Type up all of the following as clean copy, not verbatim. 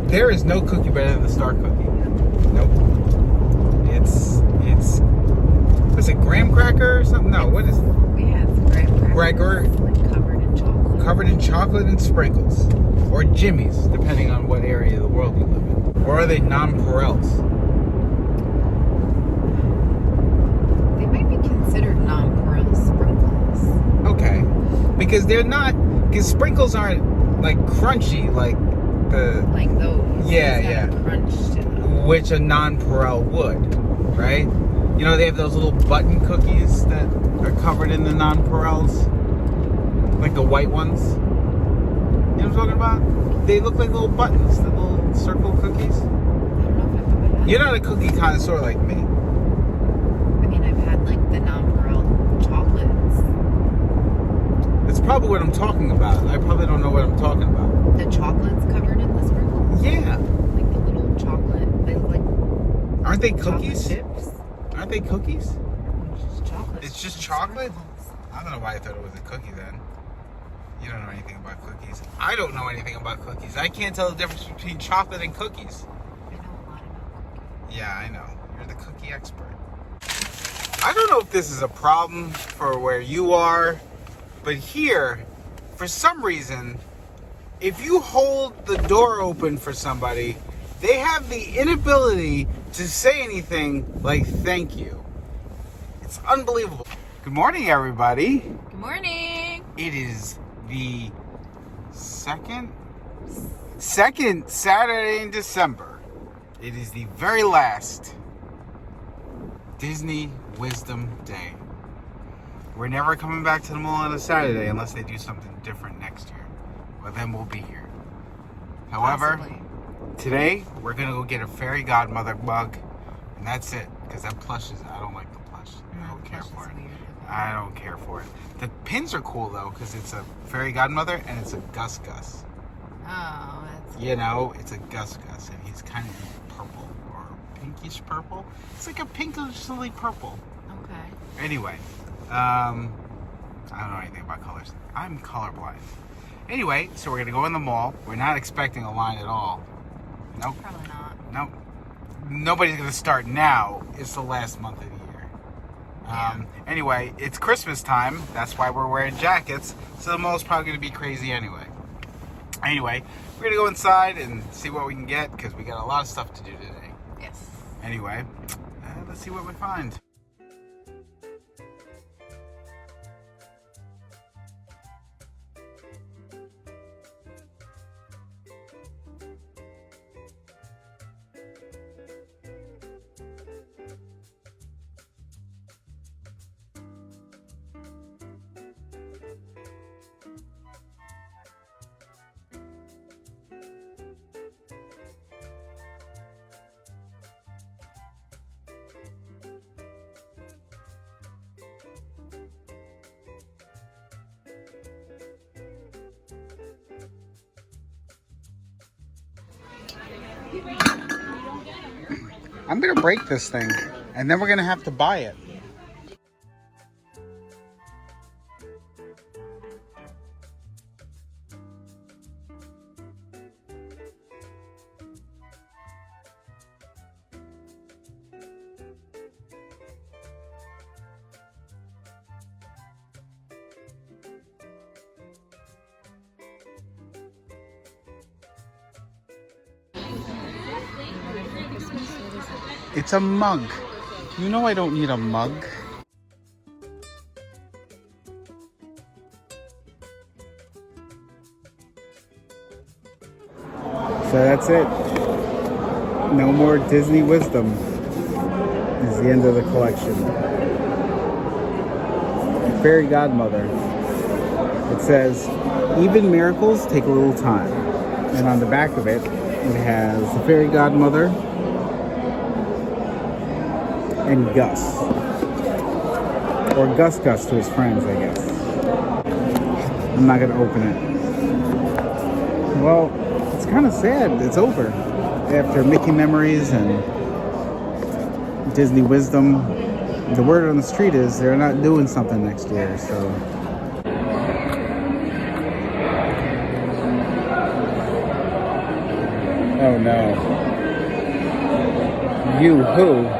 There is no cookie better than the Star cookie. Nope. It's what's it, graham cracker or something? No, what is it? Yeah, it's graham cracker. Like covered in chocolate. Covered in chocolate and sprinkles. Or Jimmy's, depending on what area of the world you live in. Or are they nonpareils? They might be considered nonpareil sprinkles. Okay. Because they're not, because sprinkles aren't like crunchy like the... Like those. Yeah. Crunch to them. Which a nonpareil would, right? You know, they have those little button cookies that are covered in the nonpareils. Like the white ones. You know what I'm talking about? They look like little buttons, the little circle cookies. I don't know if I've ever had. You're not a cookie connoisseur like me. I mean, I've had like the nonpareil chocolates. It's probably what I'm talking about. I probably don't know what I'm talking about. The chocolates covered in the sprinkles? Yeah. Like the little chocolate. They look like. Aren't they cookies? Chocolate chips? Aren't they cookies? It's just chocolate. It's just chocolate? I don't know why I thought it was a cookie then. You don't know anything about cookies. I don't know anything about cookies. I can't tell the difference between chocolate and cookies. I know a lot about cookies. Yeah, I know. You're the cookie expert. I don't know if this is a problem for where you are, but here, for some reason, if you hold the door open for somebody, they have the inability to say anything like thank you. It's unbelievable. Good morning, everybody. Good morning. It is the second Saturday in December. It is the very last Disney Wisdom Day. We're never coming back to the mall on a Saturday unless they do something different next year. Well, then we'll be here. However, Possibly. today we're gonna go get a fairy godmother mug, and that's it. Because that plush is, I don't like the plush. I don't care for it. I don't care for it. The pins are cool though, because it's a fairy godmother and it's a Gus Gus. Oh, that's You know, it's a Gus Gus, and he's kind of purple or pinkish purple. It's like a pinkishly purple. okay. Anyway, I don't know anything about colors. I'm colorblind. Anyway, so we're gonna go in the mall. We're not expecting a line at all. Nope. Probably not. Nope. Nobody's gonna start now. It's the last month of the year. Anyway, it's Christmas time. That's why we're wearing jackets. So the mall's probably gonna be crazy anyway. Anyway, we're gonna go inside and see what we can get because we got a lot of stuff to do today. Yes. Anyway, let's see what we find. I'm gonna break this thing, and then we're gonna have to buy it. It's a mug. You know I don't need a mug. So that's it. No more Disney wisdom. Is the end of the collection. Fairy Godmother. It says, even miracles take a little time. And on the back of it, it has the Fairy Godmother and Gus. Or Gus Gus to his friends, I guess. I'm not going to open it. Well, it's kind of sad. It's over. After Mickey Memories and Disney Wisdom, the word on the street is they're not doing something next year, so... Oh no. You-hoo.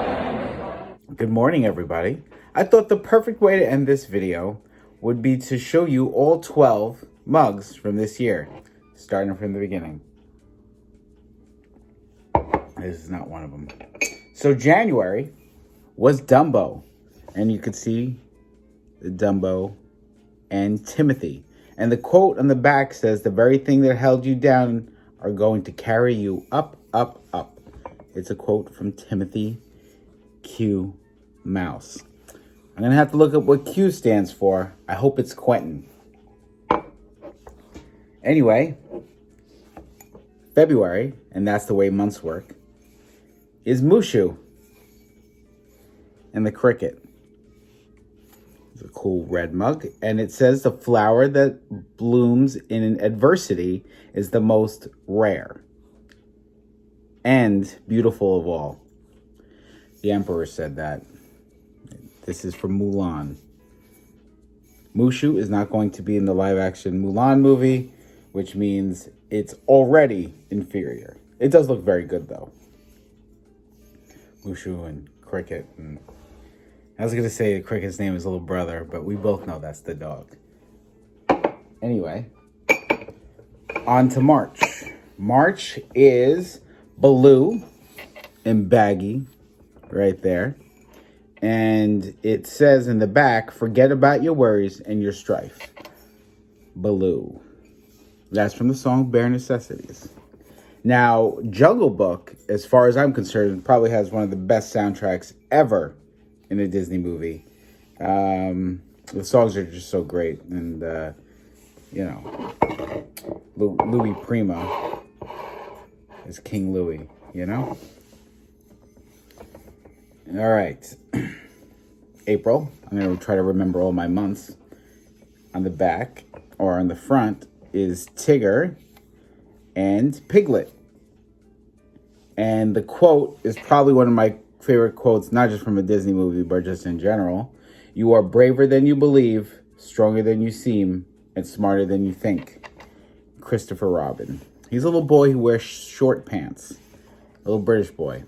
Good morning, everybody. I thought the perfect way to end this video would be to show you all 12 mugs from this year, starting from the beginning. This is not one of them. So January was Dumbo, and you could see the Dumbo and Timothy. And the quote on the back says, "The very thing that held you down are going to carry you up, up, up." It's a quote from Timothy Q. Mouse. I'm going to have to look up what Q stands for. I hope it's Quentin. Anyway, February, and that's the way months work, is Mushu and the cricket. It's a cool red mug, and it says the flower that blooms in adversity is the most rare and beautiful of all. The emperor said that. This is from Mulan. Mushu is not going to be in the live-action Mulan movie, which means it's already inferior. It does look very good, though. Mushu and cricket. And I was going to say Cricket's name is little brother, but we both know that's the dog. Anyway, on to March. March is Baloo and Baggy right there. And it says in the back, "Forget about your worries and your strife." Baloo. That's from the song Bare Necessities. Now, Jungle Book, as far as I'm concerned, probably has one of the best soundtracks ever in a Disney movie. The songs are just so great. And, Louis Prima is King Louis, you know? All right. April. I'm going to try to remember all my months. On the back, or on the front, is Tigger and Piglet. And the quote is probably one of my favorite quotes, not just from a Disney movie, but just in general. "You are braver than you believe, stronger than you seem, and smarter than you think." Christopher Robin. He's a little boy who wears short pants. A little British boy.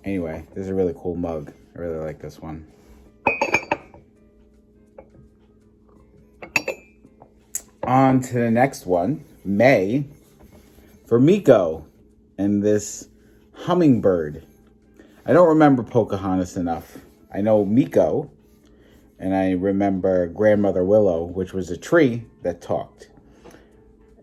Anyway, this is a really cool mug. I really like this one. On to the next one, May, for Miko and this hummingbird. I don't remember Pocahontas enough. I know Miko, and I remember Grandmother Willow, which was a tree that talked.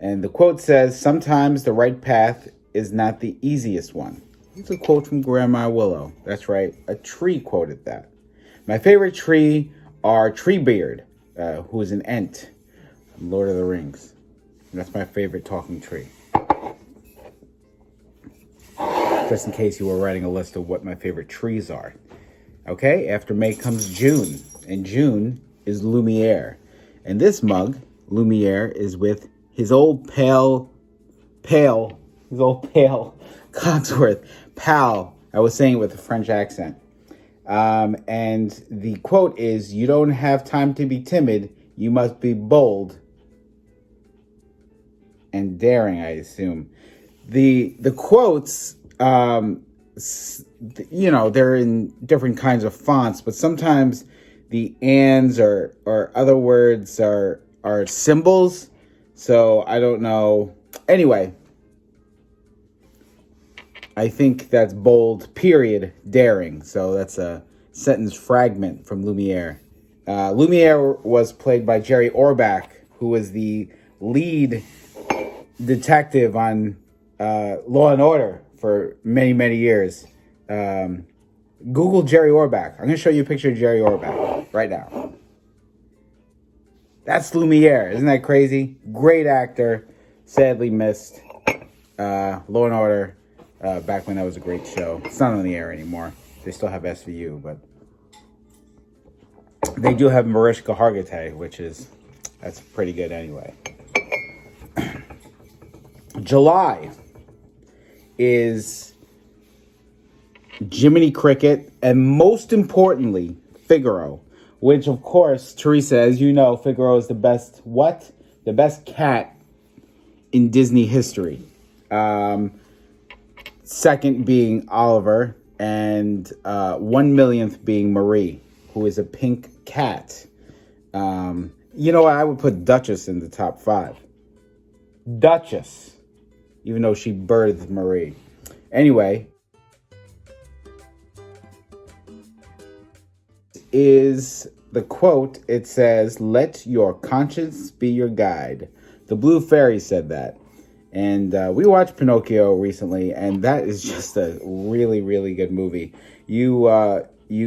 And the quote says, "Sometimes the right path is not the easiest one." It's a quote from Grandma Willow. That's right, a tree quoted that. My favorite tree are Treebeard, who is an Ent from Lord of the Rings. And that's my favorite talking tree. Just in case you were writing a list of what my favorite trees are. Okay, after May comes June. And June is Lumiere. And this mug, Lumiere, is with his old pale Cogsworth pal. I was saying it with a French accent. And the quote is, "You don't have time to be timid. You must be bold and daring," I assume. The quotes, they're in different kinds of fonts, but sometimes the ands or other words are symbols. So I don't know. Anyway, I think that's bold, period, daring. So that's a sentence fragment from Lumiere. Lumiere was played by Jerry Orbach, who was the lead detective on Law and Order for many, many years. Google Jerry Orbach. I'm going to show you a picture of Jerry Orbach right now. That's Lumiere. Isn't that crazy? Great actor. Sadly missed. Law and Order. Back when that was a great show. It's not on the air anymore. They still have SVU, but they do have Mariska Hargitay, that's pretty good anyway. July is Jiminy Cricket, and most importantly, Figaro, which of course, Teresa, as you know, Figaro is the best, the best cat in Disney history. Second being Oliver, and 1 millionth being Marie, who is a pink cat. You know what? I would put Duchess in the top 5. Duchess, even though she birthed Marie. Anyway, is the quote. It says, "Let your conscience be your guide." The Blue Fairy said that. And we watched Pinocchio recently, and that is just a really, really good movie. You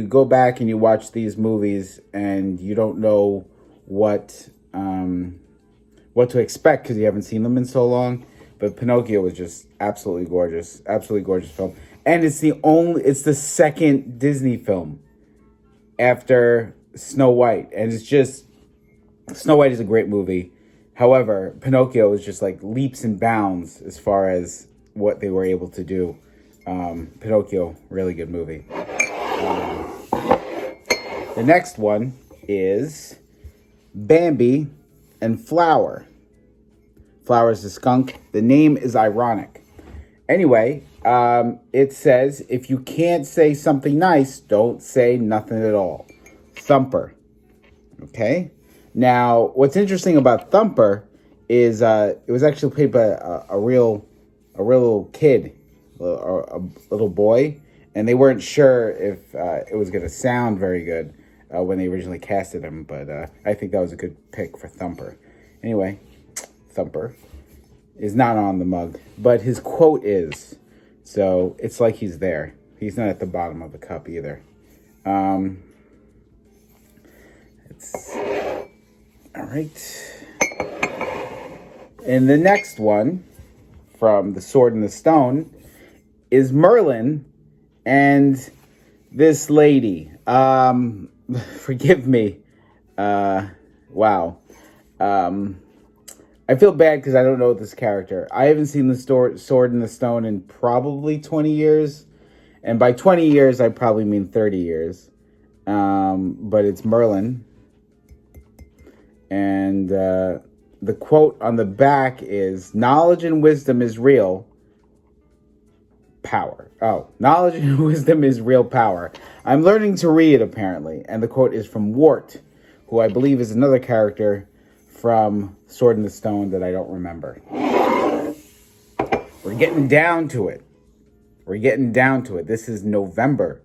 go back and you watch these movies, and you don't know what to expect because you haven't seen them in so long. But Pinocchio was just absolutely gorgeous film, and it's the second Disney film after Snow White, and it's just Snow White is a great movie. However, Pinocchio is just like leaps and bounds as far as what they were able to do. Pinocchio, really good movie. The next one is Bambi and Flower. Flower is the skunk. The name is ironic. Anyway, it says, if you can't say something nice, don't say nothing at all. Thumper. Okay? Now, what's interesting about Thumper is it was actually played by a real kid, a little boy, and they weren't sure if it was going to sound very good when they originally casted him, but I think that was a good pick for Thumper. Anyway, Thumper is not on the mug, but his quote is, so it's like he's there. He's not at the bottom of the cup either. All right. And the next one from The Sword and the Stone is Merlin and this lady. Forgive me. Wow. I feel bad because I don't know this character. I haven't seen The Sword and the Stone in probably 20 years. And by 20 years, I probably mean 30 years. But it's Merlin. And the quote on the back is, knowledge and wisdom is real power. Oh, knowledge and wisdom is real power. I'm learning to read, apparently. And the quote is from Wart, who I believe is another character from Sword in the Stone that I don't remember. We're getting down to it. This is November.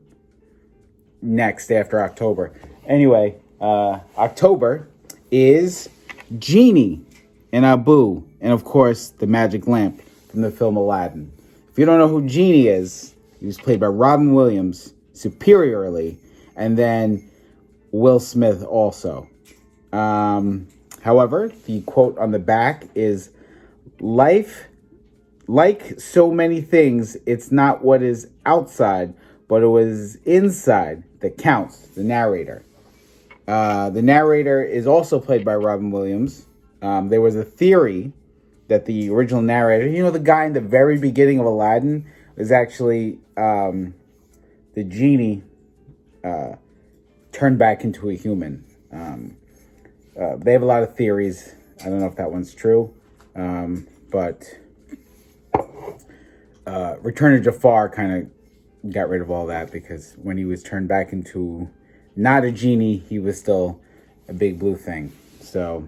Next, after October. Anyway, October is Genie and Abu, and of course the magic lamp from the film Aladdin. If you don't know who Genie is, he was played by Robin Williams superiorly, and then Will Smith also. However, the quote on the back is, life, like so many things, it's not what is outside, but it was inside that counts. The narrator. The narrator is also played by Robin Williams. There was a theory that the original narrator, the guy in the very beginning of Aladdin, was actually the genie turned back into a human. They have a lot of theories. I don't know if that one's true. But Return of Jafar kind of got rid of all that, because when he was turned back into not a genie, he was still a big blue thing. So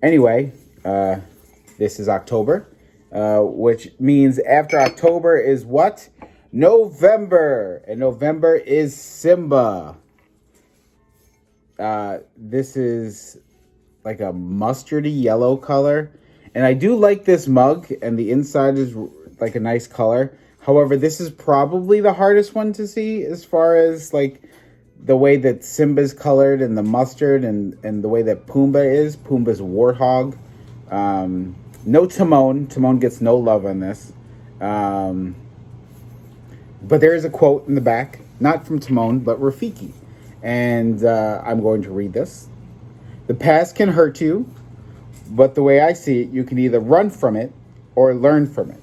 anyway, this is October, which means after October is what? November. And November is Simba. This is like a mustardy yellow color. And I do like this mug, and the inside is like a nice color. However, this is probably the hardest one to see as far as like the way that Simba's colored and the mustard and the way that Pumbaa is. Pumbaa's warthog. No Timon. Timon gets no love on this. But there is a quote in the back, not from Timon, but Rafiki. And I'm going to read this. The past can hurt you, but the way I see it, you can either run from it or learn from it.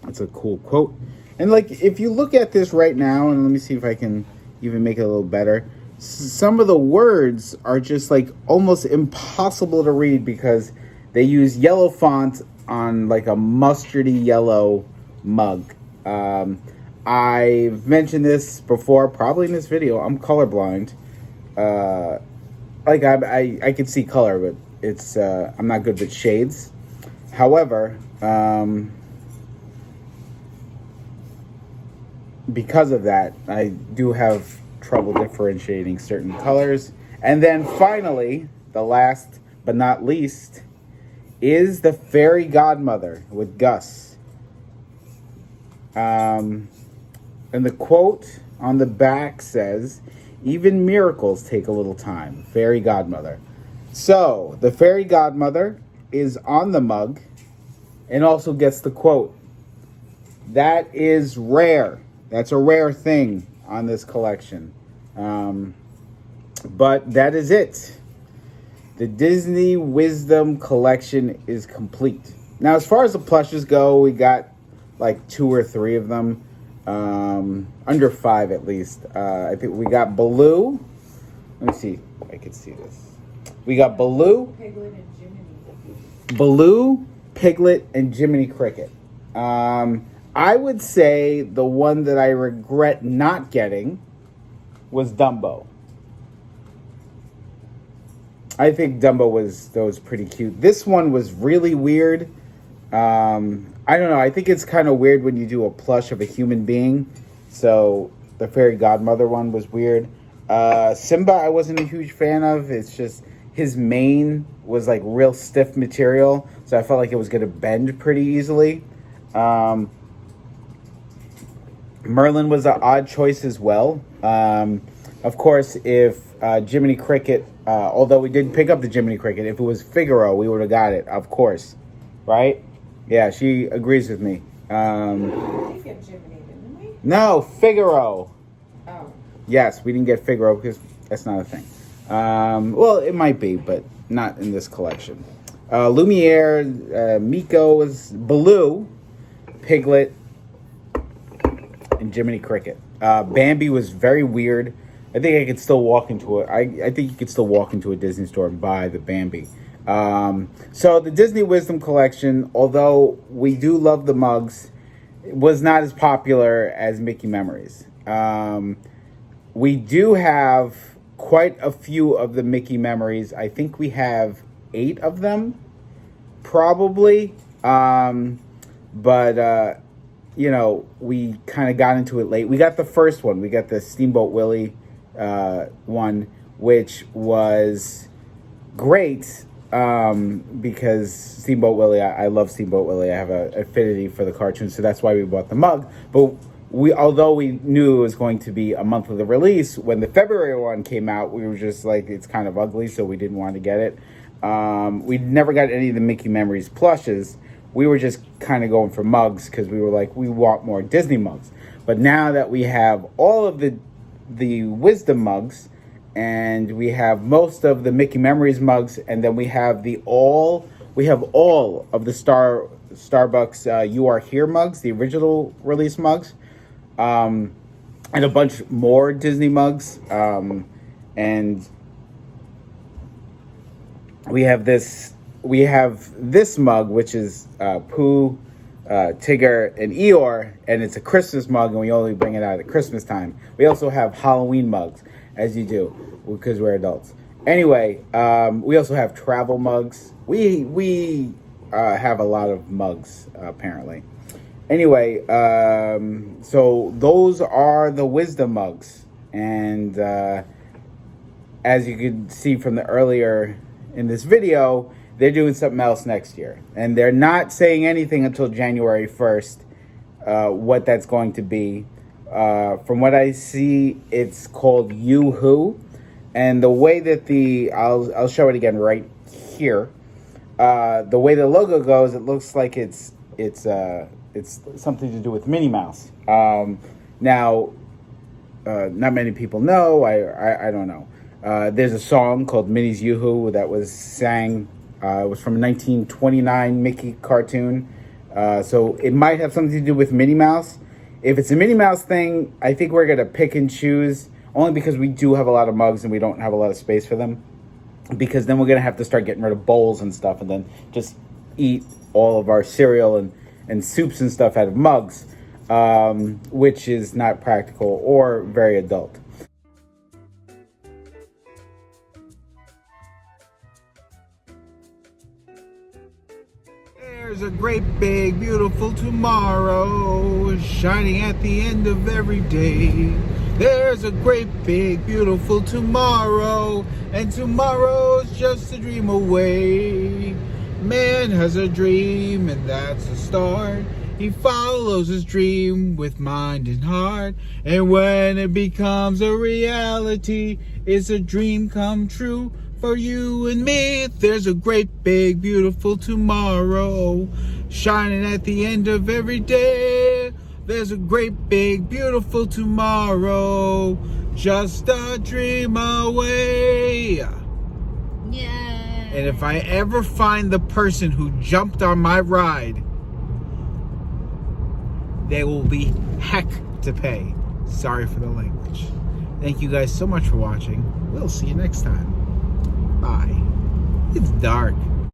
That's a cool quote. And like, if you look at this right now, and let me see if I can even make it a little better. Some of the words are just like almost impossible to read because They use yellow font on like a mustardy yellow mug. I've mentioned this before, probably in this video. I'm colorblind. Like I can see color, but it's I'm not good with shades. However, because of that, I do have trouble differentiating certain colors. And then finally, the last but not least, is the Fairy Godmother with Gus. And the quote on the back says, "Even miracles take a little time. Fairy Godmother." So, the Fairy Godmother is on the mug and also gets the quote. That is rare. That's a rare thing on this collection. But that is it. The Disney Wisdom collection is complete. Now, as far as the plushes go, we got like 2 or 3 of them. Under 5 at least. I think we got Baloo. Let me see if I can see this. We got Baloo, Piglet, and Jiminy. Baloo, Piglet, and Jiminy Cricket. I would say the one that I regret not getting was Dumbo. I think Dumbo was pretty cute. This one was really weird. I don't know. I think it's kind of weird when you do a plush of a human being. So the Fairy Godmother one was weird. Simba, I wasn't a huge fan of. It's just his mane was like real stiff material, so I felt like it was going to bend pretty easily. Merlin was an odd choice as well. Of course, if Jiminy Cricket, although we did pick up the Jiminy Cricket, if it was Figaro, we would have got it, of course. Right? Yeah, she agrees with me. We did get Jiminy, didn't we? No, Figaro. Oh. Yes, we didn't get Figaro because that's not a thing. Well, it might be, but not in this collection. Lumiere, Miko was Baloo, Piglet, and Jiminy Cricket. Bambi was very weird. I think I could still walk into it. I think you could still walk into a Disney store and buy the Bambi. So the Disney Wisdom Collection, although we do love the mugs, was not as popular as Mickey Memories. We do have quite a few of the Mickey Memories. I think we have 8 of them, probably. But you know, we kind of got into it late. We got the first one. We got the Steamboat Willie one, which was great because Steamboat Willie, I love Steamboat Willie. I have an affinity for the cartoon, so that's why we bought the mug. But although we knew it was going to be a month of the release, when the February one came out, we were just like, it's kind of ugly, so we didn't want to get it. We never got any of the Mickey Memories plushes. We were just kind of going for mugs because we were like, we want more Disney mugs. But now that we have all of the Wisdom mugs, and we have most of the Mickey Memories mugs, and then we have all of the Starbucks You Are Here mugs, the original release mugs, and a bunch more Disney mugs, and we have this mug, which is Pooh, Tigger, and Eeyore, and it's a Christmas mug, and we only bring it out at Christmas time. We also have Halloween mugs, as you do, because we're adults. Anyway, we also have travel mugs. We have a lot of mugs, apparently. Anyway, so those are the Wisdom mugs, and as you can see from the earlier in this video, they're doing something else next year. And they're not saying anything until January 1st, what that's going to be. From what I see, it's called Yoo-Hoo. And the way that I'll show it again right here. The way the logo goes, it looks like it's something to do with Minnie Mouse. Now, not many people know. I don't know. There's a song called Minnie's Yoo-Hoo that was sang. It was from a 1929 Mickey cartoon. So it might have something to do with Minnie Mouse. If it's a Minnie Mouse thing, I think we're going to pick and choose, only because we do have a lot of mugs and we don't have a lot of space for them. because then we're going to have to start getting rid of bowls and stuff, and then just eat all of our cereal and soups and stuff out of mugs, which is not practical or very adult. There's a great big beautiful tomorrow shining at the end of every day. There's a great big beautiful tomorrow, and tomorrow's just a dream away. Man has a dream, and that's a start. He follows his dream with mind and heart, and when it becomes a reality, it's a dream come true for you and me. There's a great big beautiful tomorrow shining at the end of every day. There's a great big beautiful tomorrow, just a dream away. Yeah. And if I ever find the person who jumped on my ride, there will be heck to pay. Sorry for the language. Thank you guys so much for watching. We'll see you next time. Bye. It's dark.